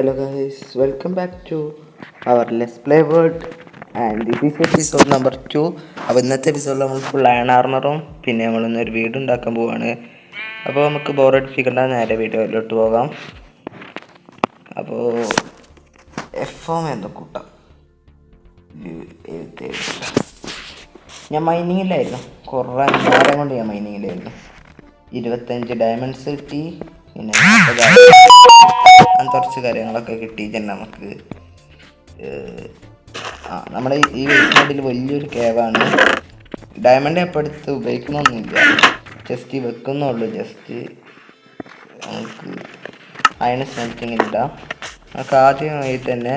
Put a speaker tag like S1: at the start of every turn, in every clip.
S1: Hello guys, welcome back to our Let's Play World and this is episode number 2. അപ്പോൾ ഇന്നത്തെ എപ്പിസോഡിൽ നമ്മൾ full iron ആർമറും പിന്നെ നമ്മളിന്നൊരു വീട് ഉണ്ടാക്കാൻ പോവാണ്. അപ്പോൾ നമുക്ക് ബോറടിപ്പിക്കേണ്ട നേരെ വീഡിയോയിലോട്ട് പോകാം. അപ്പോൾ എഫ് എന്ന കൂട്ടം ഞാൻ മൈനിങ്ങിലായിരുന്നു, കുറേ നേരം കൊണ്ട് ഞാൻ മൈനിങ്ങിലായിരുന്നു. 25 ഡയമണ്ട്സ് കിട്ടി, പിന്നെ കുറച്ച് കാര്യങ്ങളൊക്കെ കിട്ടി. നമുക്ക് നമ്മുടെ ഈ വേസ്റ്റിൽ വലിയൊരു കേവാണ്. ഡയമണ്ട് എപ്പോൾ എടുത്ത് ഉപയോഗിക്കണമൊന്നുമില്ല, ജസ്റ്റ് വെക്കുന്നുള്ളൂ. ജസ്റ്റ് നമുക്ക് അയൺ സ്മെൽറ്റിങ്ങിൽ ഇടാം. നമുക്ക് ആദ്യമായി തന്നെ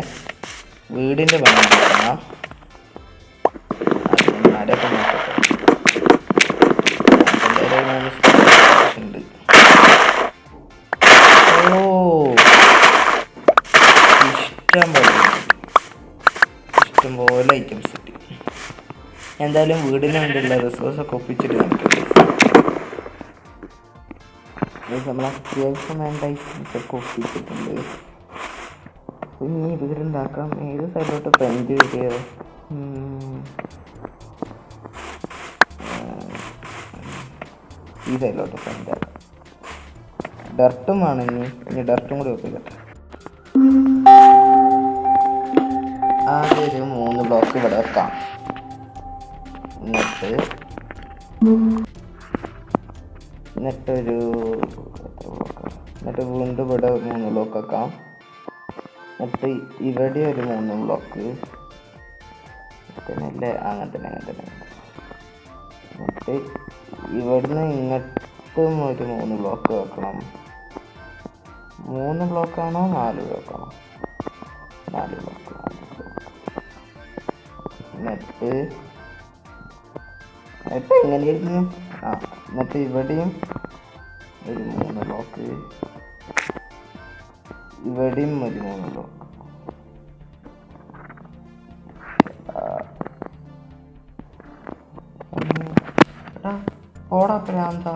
S1: വീടിൻ്റെ പണി തുടങ്ങാം. മരമൊക്കെ നോക്കട്ടെ, ഉണ്ട്. ഇഷ്ടംപോലെ ഐറ്റംസ് കിട്ടി. എന്തായാലും വീടിന് വേണ്ടിയുള്ള റിസോഴ്സൊക്കെ ഒപ്പിച്ചിട്ട് നമ്മൾ അത്യാവശ്യം വേണ്ട ഐറ്റംസൊക്കെ ഒപ്പിച്ചിട്ടുണ്ട്. ഇനി വീടുണ്ടാക്കാം. ഏത് സൈഡിലോട്ട് പെയിൻറ്റ് വരിക? ഈ സൈഡിലോട്ട് പെയിൻറ്റ് ആക്കാം. ഡർട്ടും ആണ്, ഇനി ഡർട്ടും കൂടി ഒപ്പിക്കട്ടെ. ആദ്യം ഒരു 3 ബ്ലോക്ക് ഇവിടെ വെക്കാം. എന്നിട്ടൊരു വീണ്ടും ഇവിടെ 3 ബ്ലോക്ക് വെക്കാം. എന്നിട്ട് ഇവിടെ ഒരു 3 ബ്ലോക്ക് അല്ലേ, അങ്ങനെ തന്നെ. എന്നിട്ട് ഇവിടുന്ന് ഇങ്ങോട്ടും ഒരു 3 ബ്ലോക്ക് വെക്കണം. 3 ബ്ലോക്കാണോ 4 ബ്ലോക്കാണോ? 4 ബ്ലോക്ക്. എന്നിട്ട് എങ്ങനെയായിരുന്നു? എന്നിട്ട് ഇവിടെയും ഒരു 3 ബ്ലോക്ക്, ഇവിടെയും ഒരു 3 ബ്ലോക്ക്. ഓടാ പ്രാന്ത,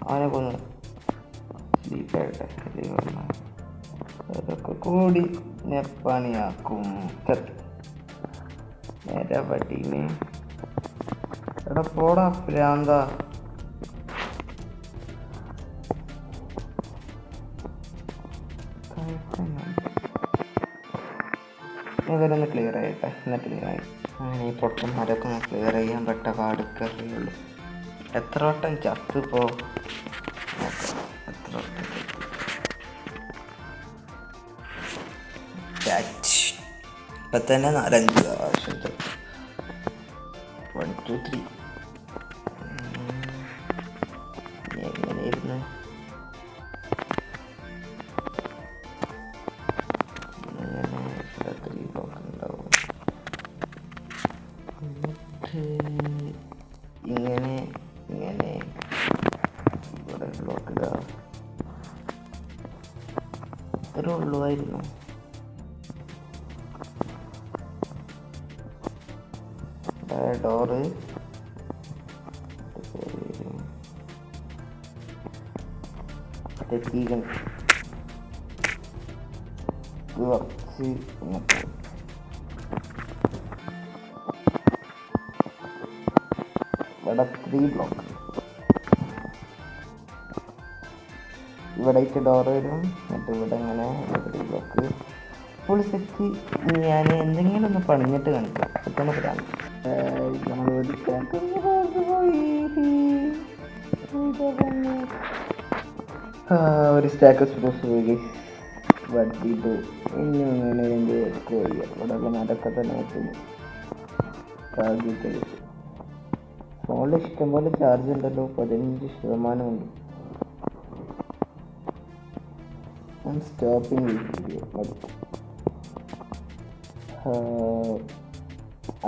S1: അവനെ കൊന്ന് അതൊക്കെ കൂടി പണിയാക്കും. നേരെ പട്ടീനെ എടാ പോടാ പ്രാന്ത. ഇവരൊന്ന് ക്ലിയർ ആയിട്ടെ, എന്നിട്ട് ക്ലിയറായി. അങ്ങനെ ഈ പൊട്ടന്മാരൊക്കെ ഒന്ന് ക്ലിയർ ചെയ്യാൻ പെട്ട പാടുക്കറിയുള്ളൂ. എത്ര വട്ടം ചത്തിപ്പോ നോക്കാം. എത്ര വട്ടം ഇപ്പം തന്നെ 4-5 പ്രാവശ്യം. 1 2 3. എങ്ങനെയായിരുന്നു? ഇവിടെ 3 ബ്ലോക്ക് ഉണ്ടാവും. ഇങ്ങനെ ഇവിടെ ബ്ലോക്ക് ഇതാ, ഇത്രേ ഉള്ളുവായിരുന്നു. ഡോറ് തെറ്റിക്കണം കുറച്ച്. ഇവിടെ 3 ബ്ലോക്ക്, ഇവിടെ ഡോറ് വരും. എന്നിട്ട് ഇവിടെ ഇങ്ങനെ 3 ബ്ലോക്ക് ഫുൾ സെറ്റ്. ഞാൻ എന്തെങ്കിലും ഒന്ന് പണിഞ്ഞിട്ട് കാണിക്കാം. പെട്ടെന്ന് പറയാം. നമ്മളൊരു സ്റ്റാക്ക് സ്പോസ് പോയി വട്ടിട്ടു. ഇനി അങ്ങനെ എൻ്റെ കോഴി ഇവിടെ നടക്കെ തന്നെ വെക്കുന്നു. ഫോണിൽ ഇഷ്ടംപോലെ ചാർജ് ഉണ്ടല്ലോ, 15% ഉണ്ട്. സ്റ്റോപ്പിംഗ് വീഡിയോ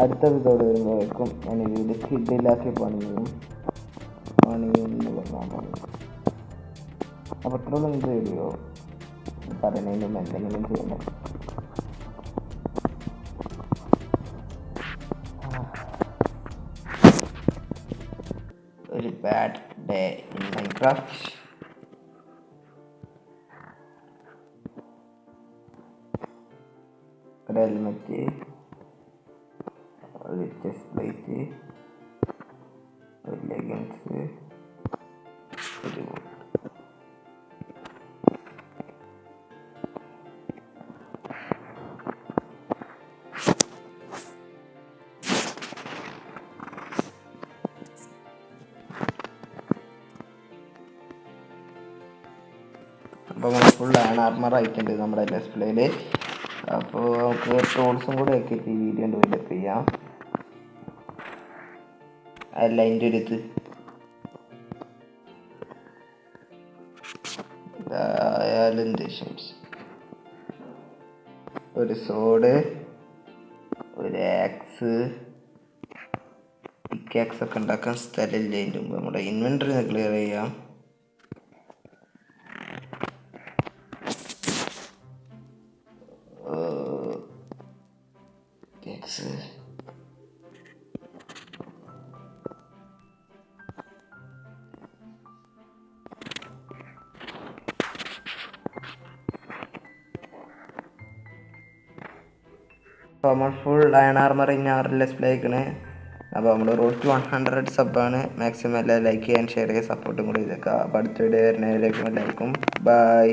S1: അടുത്ത എപ്പിസോഡ് വരുമ്പോഴേക്കും ഞാൻ വീട് കിഡിലാക്കി പണിയും എന്ന് പറഞ്ഞാൽ അപ്പോൾ ഇത്രയുള്ള ഇത് വീഡിയോ പറയുന്നതിനും എന്തെങ്കിലും ചെയ്യണം. ഒരു bad day in Minecraft. Helmet, ഒരു ചെസ്റ്റ് പ്ലേറ്റ്, ഒരു ലെഗിൻസ്, ഒരു അപ്പോൾ നമ്മൾ ഫുൾ ആർമർ ആയിട്ടുണ്ട് നമ്മുടെ ഡിസ്പ്ലേയിൽ. അപ്പോൾ നമുക്ക് ടൂൾസും കൂടെ ആക്കിയിട്ട് ഈ വീഡിയോ ഡെവലപ്പ് ചെയ്യാം. അല്ല അതിൻ്റെ ഒരു ഒരു സോഡ്, ഒരു ആക്സ്, പിക്കാക്സ് ഒക്കെ ഉണ്ടാക്കാൻ സ്ഥലമില്ല. അതിൻ്റെ മുമ്പ് നമ്മുടെ ഇൻവെൻറ്ററി ക്ലിയർ ചെയ്യാം. അപ്പോൾ നമ്മൾ full iron armour in display ആയിക്കണേ. അപ്പോൾ നമ്മൾ റോഡ് ടു 100 സബ്ബാണ്. മാക്സിമം എല്ലാം ലൈക്ക് ചെയ്യാൻ ഷെയർ ചെയ്യാൻ സപ്പോർട്ടും കൂടി ചെയ്തേക്കാം. അപ്പോൾ അടുത്ത വീഡിയോ വരുന്നതിലേക്കും എല്ലാവർക്കും ബൈ.